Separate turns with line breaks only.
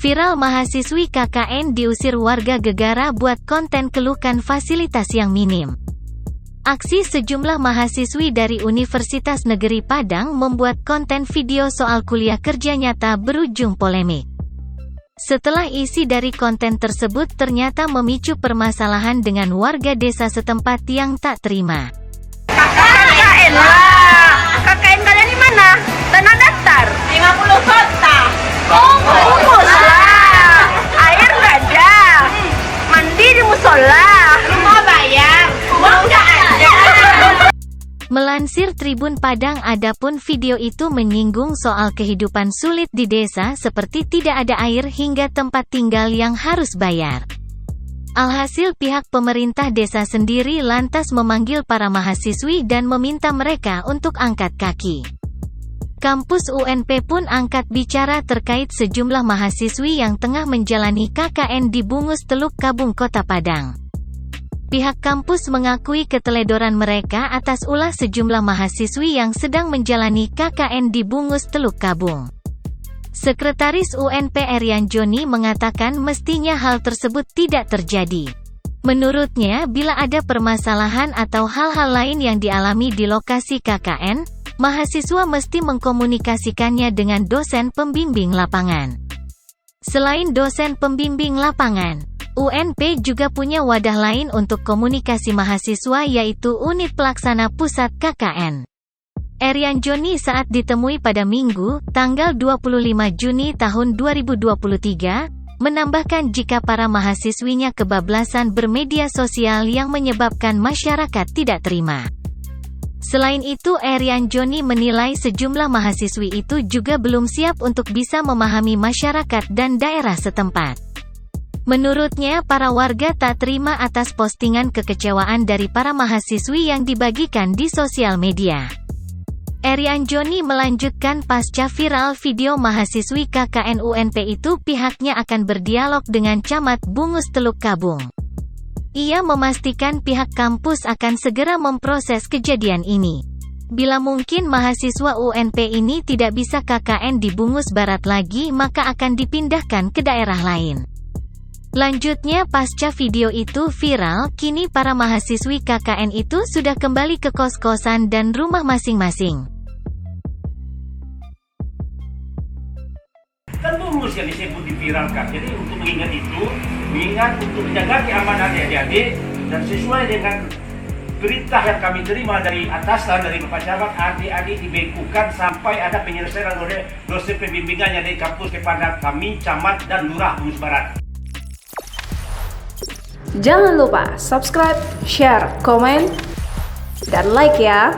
Viral mahasiswi KKN diusir warga Gegara buat konten keluhkan fasilitas yang minim. Aksi sejumlah mahasiswi dari Universitas Negeri Padang membuat konten video soal kuliah kerja nyata berujung polemik. Setelah isi dari konten tersebut ternyata memicu permasalahan dengan warga desa setempat yang tak terima.
KKN lah. KKN kalian di mana? Tanah datar. 50 kota. Rumus lah. Air nggak ada. Mandi di musola. Rumah bayar. Uang nggak ada.
Melansir Tribun Padang, adapun video itu menyinggung soal kehidupan sulit di desa seperti tidak ada air hingga tempat tinggal yang harus bayar. Alhasil pihak pemerintah desa sendiri lantas memanggil para mahasiswi dan meminta mereka untuk angkat kaki. Kampus UNP pun angkat bicara terkait sejumlah mahasiswi yang tengah menjalani KKN di Bungus Teluk Kabung Kota Padang. Pihak kampus mengakui keteledoran mereka atas ulah sejumlah mahasiswi yang sedang menjalani KKN di Bungus Teluk Kabung. Sekretaris UNP Erian Joni mengatakan mestinya hal tersebut tidak terjadi. Menurutnya, bila ada permasalahan atau hal-hal lain yang dialami di lokasi KKN, mahasiswa mesti mengkomunikasikannya dengan dosen pembimbing lapangan. Selain dosen pembimbing lapangan, UNP juga punya wadah lain untuk komunikasi mahasiswa, yaitu Unit Pelaksana Pusat KKN. Erian Joni saat ditemui pada Minggu, tanggal 25 Juni tahun 2023, menambahkan jika para mahasiswinya kebablasan bermedia sosial yang menyebabkan masyarakat tidak terima. Selain itu, Erian Joni menilai sejumlah mahasiswi itu juga belum siap untuk bisa memahami masyarakat dan daerah setempat. Menurutnya, para warga tak terima atas postingan kekecewaan dari para mahasiswi yang dibagikan di sosial media. Erian Joni melanjutkan, pasca viral video mahasiswi KKN UNP itu pihaknya akan berdialog dengan Camat Bungus Teluk Kabung. Ia memastikan pihak kampus akan segera memproses kejadian ini. Bila mungkin mahasiswa UNP ini tidak bisa KKN di Bungus Barat lagi, maka akan dipindahkan ke daerah lain. Lanjutnya, pasca video itu viral, kini para mahasiswi KKN itu sudah kembali ke kos-kosan dan rumah masing-masing.
Kan Bungus yang disebut diviralkan. Jadi untuk mengingat untuk menjaga keamanan adik-adik dan sesuai dengan perintah yang kami terima dari atasan, dari Bapak Camat, adik-adik dibekukan sampai ada penyelesaian oleh dosen pembimbingannya dari kampus kepada kami, Camat dan Lurah Bungus Barat.
Jangan lupa subscribe, share, komen, dan like ya.